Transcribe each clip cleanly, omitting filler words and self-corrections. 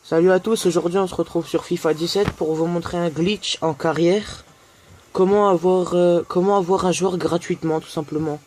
Salut à tous, aujourd'hui on se retrouve sur FIFA 17 pour vous montrer un glitch en carrière. Comment avoir un joueur gratuitement tout simplement.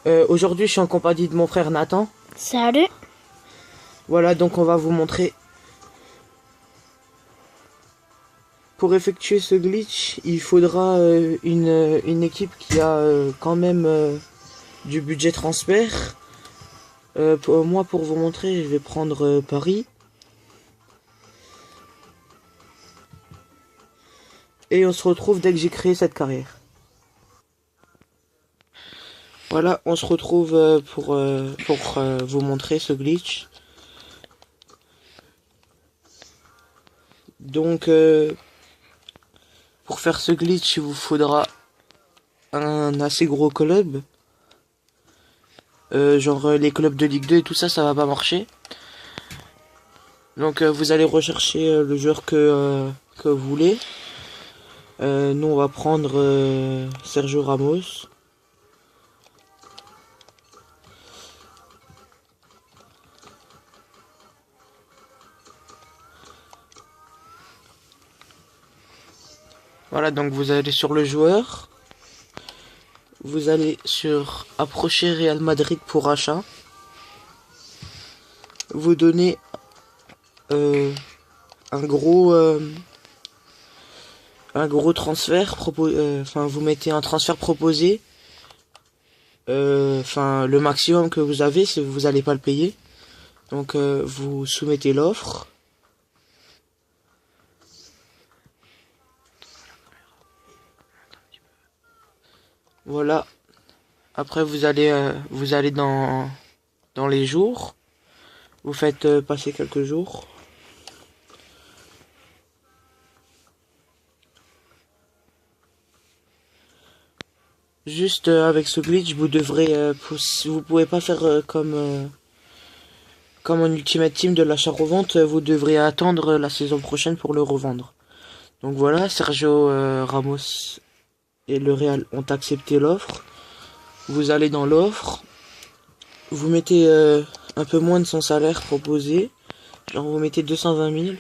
Aujourd'hui je suis en compagnie de mon frère Nathan. Salut. Voilà, donc on va vous montrer. Pour effectuer ce glitch, il faudra une équipe qui a quand même du budget transfert. Moi pour vous montrer, je vais prendre Paris. Et on se retrouve dès que j'ai créé cette carrière. Voilà, on se retrouve pour vous montrer ce glitch. Donc, pour faire ce glitch, il vous faudra un assez gros club. Genre les clubs de Ligue 2 et tout ça, ça va pas marcher. Donc, vous allez rechercher le joueur que vous voulez. Nous, on va prendre Sergio Ramos. Voilà, donc vous allez sur le joueur. Vous allez sur approcher Real Madrid pour achat. Vous donnez un gros transfert enfin vous mettez un transfert proposé. Enfin le maximum que vous avez, si vous allez pas le payer. Donc vous soumettez l'offre. Voilà. Après vous allez dans les jours. Vous faites passer quelques jours. Juste avec ce glitch, vous devrez vous pouvez pas faire comme en Ultimate Team de l'achat-revente, vous devrez attendre la saison prochaine pour le revendre. Donc voilà, Sergio Ramos et le Real ont accepté l'offre. Vous allez dans l'offre, vous mettez un peu moins de son salaire proposé, genre vous mettez 220 000,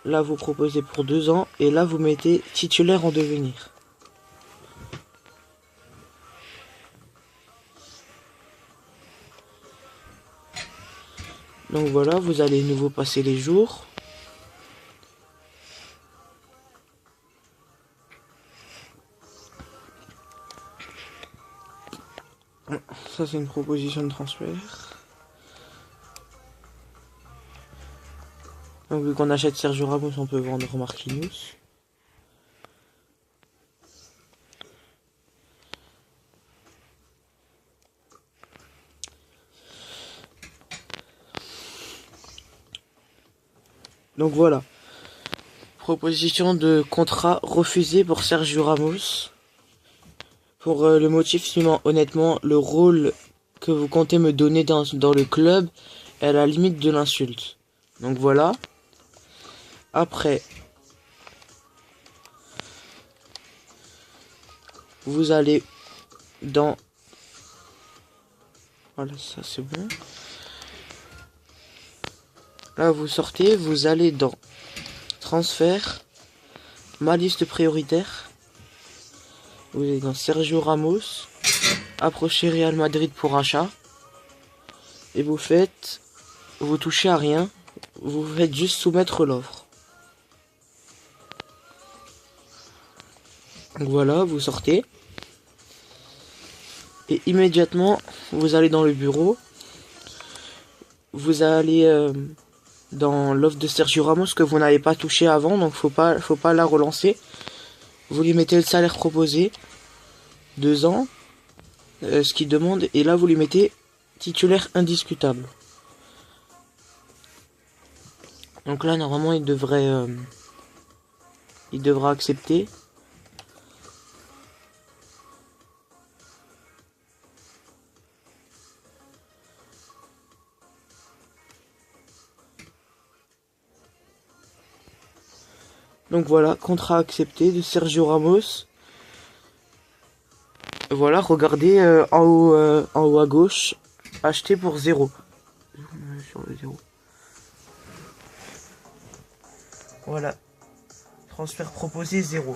là vous proposez pour 2 ans, et là vous mettez titulaire en devenir. Donc voilà, vous allez nouveau passer les jours. Ça c'est une proposition de transfert. Donc vu qu'on achète Sergio Ramos, on peut vendre Marquinhos. Donc voilà. Proposition de contrat refusée pour Sergio Ramos. Pour le motif suivant, honnêtement, le rôle que vous comptez me donner dans le club est à la limite de l'insulte. Donc voilà. Après, vous allez dans... Voilà, ça c'est bon. Là, vous sortez, vous allez dans transfert, ma liste prioritaire. Vous allez dans Sergio Ramos, approchez Real Madrid pour achat. Et vous touchez à rien, vous faites juste soumettre l'offre. Donc voilà, vous sortez. Et immédiatement, vous allez dans le bureau. Vous allez dans l'offre de Sergio Ramos que vous n'avez pas touché avant, donc faut pas la relancer. Vous lui mettez le salaire proposé, 2 ans, ce qu'il demande, et là vous lui mettez titulaire indiscutable. Donc là normalement il devra accepter. Donc voilà, contrat accepté de Sergio Ramos. Voilà, regardez en haut à gauche, acheter pour 0. Sur le 0. Voilà. Transfert proposé 0.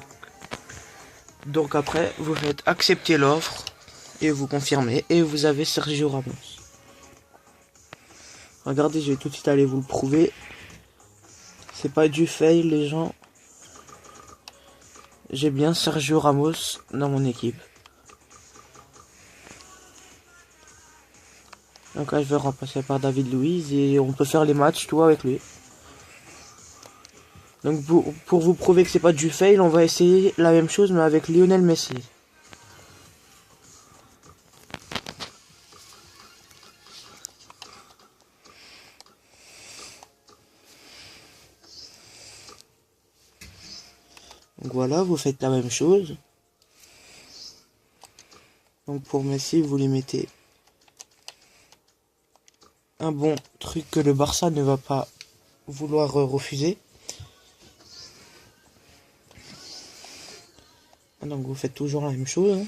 Donc après, vous faites accepter l'offre et vous confirmez et vous avez Sergio Ramos. Regardez, je vais tout de suite aller vous le prouver. C'est pas du fail, les gens. J'ai bien Sergio Ramos dans mon équipe. Donc là, je vais remplacer par David Luiz et on peut faire les matchs tout avec lui. Donc pour vous prouver que c'est pas du fail, on va essayer la même chose mais avec Lionel Messi. Donc voilà, vous faites la même chose. Donc pour Messi, vous lui mettez un bon truc que le Barça ne va pas vouloir refuser. Donc vous faites toujours la même chose. Hein.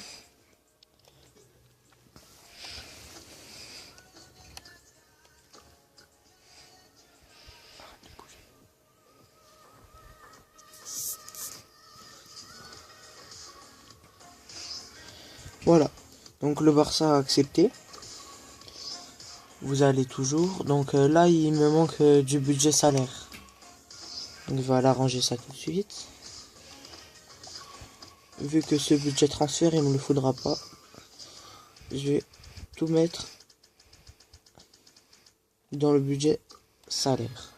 Voilà. Donc le Barça a accepté. Vous allez toujours. Donc là, il me manque du budget salaire. Donc je vais aller arranger ça tout de suite. Vu que ce budget transfert, il me le faudra pas. Je vais tout mettre dans le budget salaire.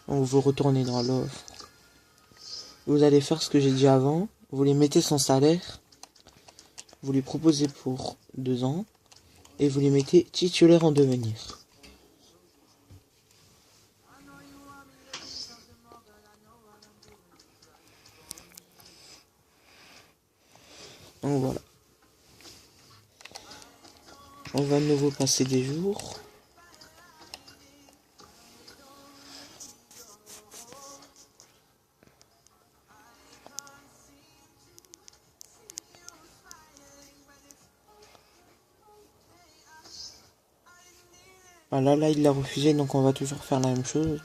Donc vous retournez dans l'offre. Vous allez faire ce que j'ai dit avant. Vous lui mettez son salaire. Vous lui proposez pour 2 ans. Et vous lui mettez titulaire en devenir. Donc voilà. On va de nouveau passer des jours. Voilà, là il l'a refusé, donc on va toujours faire la même chose.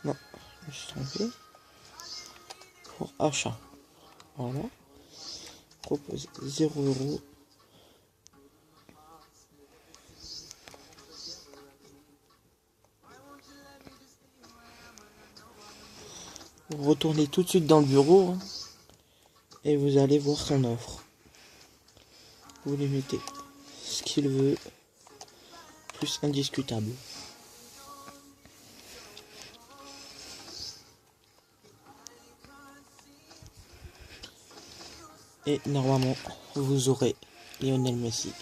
Non, je me suis trompé. Pour achat. Voilà. Propose 0 €. Vous retournez tout de suite dans le bureau. Hein, et vous allez voir son offre. Vous lui mettez ce qu'il veut. Plus indiscutable. Et normalement, vous aurez Lionel Messi.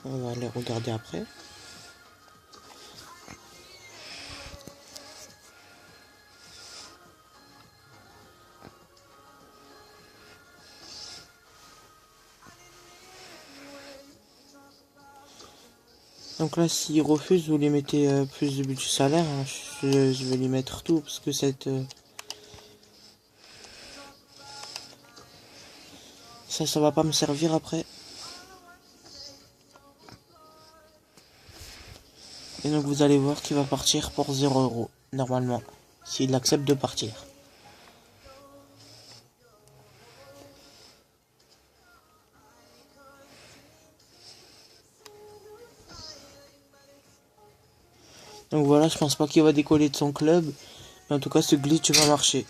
On va aller regarder après. Donc là, s'il refuse, vous lui mettez plus de budget salaire. Hein. Je vais lui mettre tout parce que ça va pas me servir après. Et donc vous allez voir qu'il va partir pour 0 € normalement, s'il accepte de partir. Donc voilà, je pense pas qu'il va décoller de son club. Mais en tout cas, ce glitch va marcher.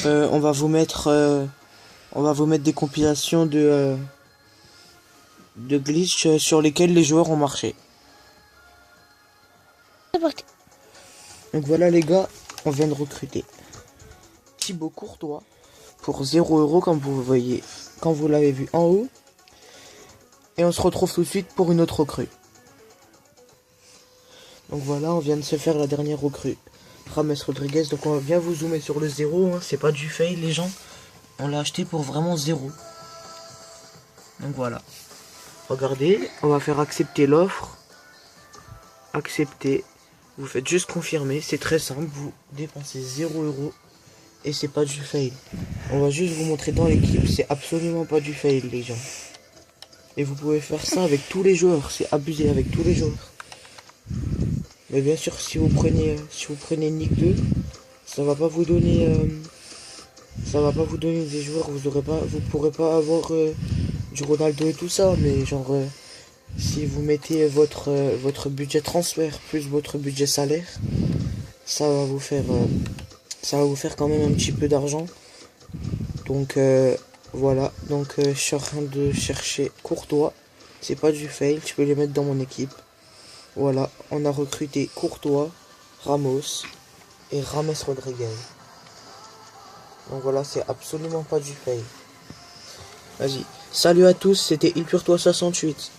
On va vous mettre des compilations de glitch sur lesquels les joueurs ont marché. Donc voilà les gars, on vient de recruter Thibaut Courtois pour 0 € comme vous voyez, quand vous l'avez vu en haut. Et on se retrouve tout de suite pour une autre recrue. Donc voilà, on vient de se faire la dernière recrue. James Rodriguez, donc on va bien vous zoomer sur le 0, hein, c'est pas du fail les gens. On l'a acheté pour vraiment 0. Donc voilà. Regardez, on va faire accepter l'offre. Accepter. Vous faites juste confirmer, c'est très simple, vous dépensez 0 € et c'est pas du fail. On va juste vous montrer dans l'équipe, c'est absolument pas du fail les gens. Et vous pouvez faire ça avec tous les joueurs, c'est abusé avec tous les joueurs. Mais bien sûr si vous prenez Nick 2, ça va pas vous donner des joueurs, vous pourrez pas avoir du Ronaldo et tout ça, mais genre si vous mettez votre budget transfert plus votre budget salaire, ça va vous faire quand même un petit peu d'argent. Donc voilà, donc je suis en train de chercher Courtois. C'est pas du fail, je peux les mettre dans mon équipe. Voilà, on a recruté Courtois, Ramos et James Rodriguez. Donc voilà, c'est absolument pas du fail. Vas-y, salut à tous, c'était Il Pur Toi 68.